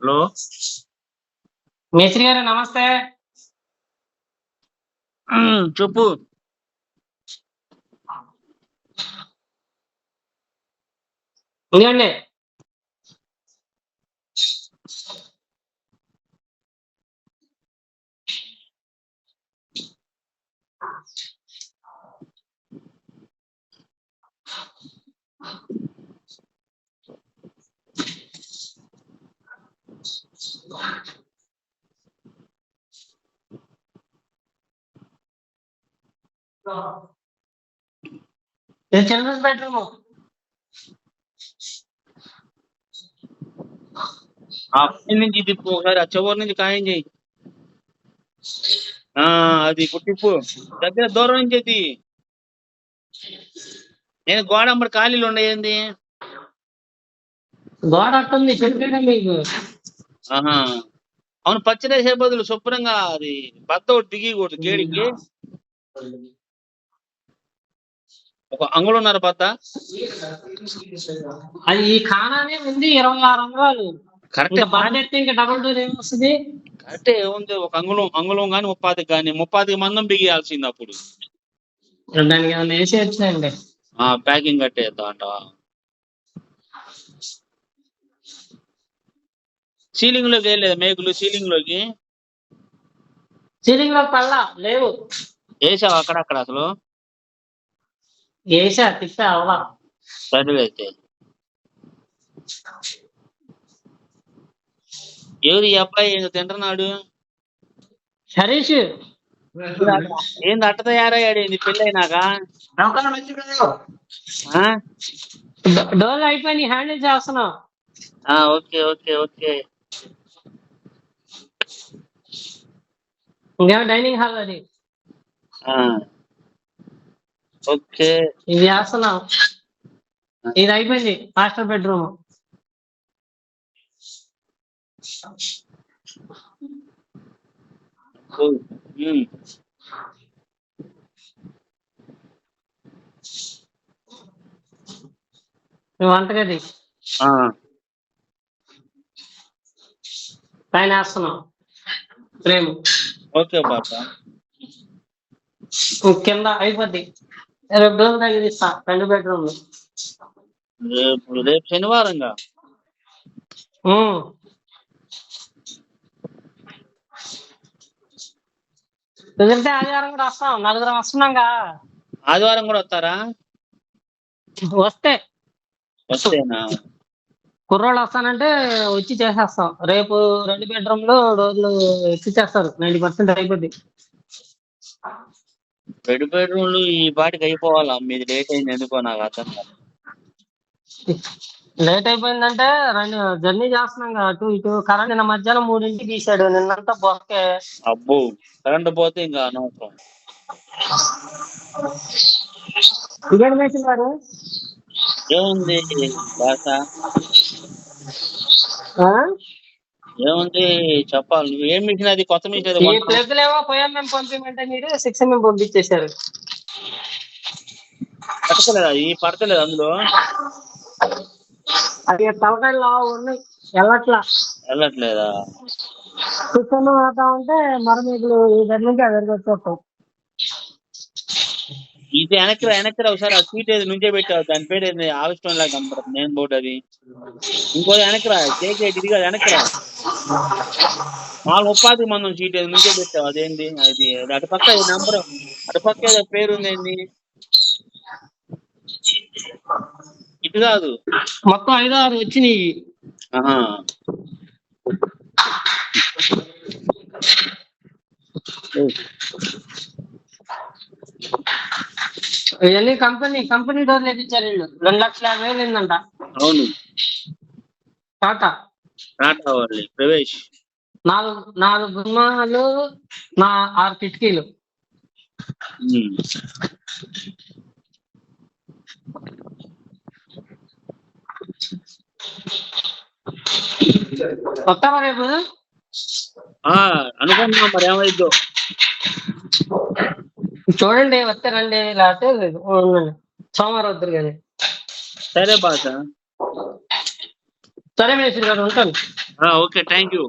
Hello మేస్త్రి గారు నమస్తే. చెప్పు. ఇదిగోండి. ఇది చిల్డ్రన్స్ బెడ్రూమ్. ఆ పైన నుంచి తిప్పు ఒకసారి, ఆ చివరి నుంచి ఖాయం చేయి. అది ఇప్పుడు తిప్పు, దగ్గర దూరం నుంచి అది. నేను గోడ అమ్మడి ఖాళీలు ఉండేది. గోడ అట్టుంది చెప్పేదా మీకు. ఆహా, అవును. పచ్చడేసే బదులు శుభ్రంగా అది బద్ద ఒకటి దిగకూడదు గేడికి. ఒక అంగుళన్నర బద్ద. అది ఈ ఖానానే ఉంది 26 అంగుళాలు. కరెక్ట్. ఇంకా బద్ద ఎత్తే ఇంకా డబుల్ డోర్ ఏమొస్తుంది? కరెక్టే ఉంది. ఒక అంగుళం కానీ 30 కానీ 30 మందం బిగియాల్సింది అప్పుడు. దానికి ఏమన్నా వేసి వచ్చినాయండి. ప్యాకింగ్ కట్టేద్దాం అంటావా? సీలింగ్ లోకి వేయలేదు మేకులు? సీలింగ్ లోకి పల్లా లేవు. వేసావు అక్కడక్కడ అసలు? వేసా తిప్పా అవలా. సరే అయితే. ఎవరు ఈ అబ్బాయి తింటున్నాడు? హరీష్. ఏంది అట్ట తయారయ్యాడు? ఏంది పెళ్ళైనాక? డోర్ అయిపోయి హ్యాండిల్ చేస్తున్నావు. Okay okay okay. ఇంకా డైనింగ్ హాల్ అది. ఓకే. ఇది చేస్తున్నాం. ఇది అయిపోయింది మాస్టర్ బెడ్రూమ్. వంటగది పైన వేస్తున్నాం ఫ్రేమ్. ఓకే బాబా. కింద అయిపోద్ది. రేపు డోర్ దగ్గర ఇస్తా 2 బెడ్రూమ్లు. రేపు శనివారంగా? కుదిరితే ఆదివారం కూడా వస్తాం. 4 వస్తున్నాంగా. ఆదివారం కూడా వస్తారా? వస్తేనా? కుర్రోళ్ళు వస్తానంటే వచ్చి చేసేస్తాం. రేపు 2 బెడ్రూమ్లు డోర్లు ఎక్కిచ్చేస్తారు. 90% అయిపోద్ది. 2 బెడ్రూమ్లు ఈ పాటికి అయిపోవాలా? మీది లేట్ అయింది ఎందుకో నాకు అర్థం కాదు. లేట్ అయిపోయిందంటే జర్నీ చేస్తున్నాం కదా అటు ఇటు. కరెంట్ నిన్న మధ్యాహ్నం 3ంటికి తీసాడు. నిన్నంతా బొక్కే. అబ్బో, కరెంట్ పోతే ఇంకా అనవసరం. ఇదేంటి మేస్త్రి గారు? ఏముంది భాష? ఏముంది చెప్పాలి. నువ్వు ఏం మిషన్ అది? కొత్త మిషన్ అది? ఈ ప్లగ్లేమో పోయాం పంపించమంటే మీరు 6mm పంపించేశారు. పట్టలేదా? ఈ పడతలేదు అందులో. అది తలకాయలు ఉన్నాయి, వెళ్ళట్లేదా? కూర్చొని వేద్దాం అంటే మరమీకులు ఈ దగ్గర నుంచి ఆ దగ్గర వచ్చేస్తాం. ఇది వెనక్కి ఒకసారి ఆ సీట్ ఏది నుంచే పెట్టావు, దాని పేరు ఏంది? ఆవిష్టం లాగా కనపడుతుంది మెయిన్ బోర్డు అది. ఇంకో వెనక్కి రా, కేకేటి ఇది కాదు, వెనక్కి రా. 30 మందం సీట్ ఏది నుంచే పెట్టావు, అదేంది అది? అటు పక్క నంబర్, అటు పక్క ఏదో పేరుంది ఏంది? ఇటు కాదు, మొత్తం 5-6 వచ్చినాయి. ఇవన్నీ కంపెనీ డోర్లు వేయించారు వీళ్ళు. 2,50,000 అయిందంట. అవును, టాటా వాళ్ళు ప్రవేశ్. 4 గుమ్మాలు, 6 కిటికీలు. వస్తావా రేపు? అనుకుంటున్నాం, మరి ఏమైద్దో చూడండి. వస్తే రండి, లేకపోతే ఉండండి. సోమవారం వద్దురు కానీ. సరే బాస. సరే మేస్త్రి గారు ఉంటాను. Okay, thank you.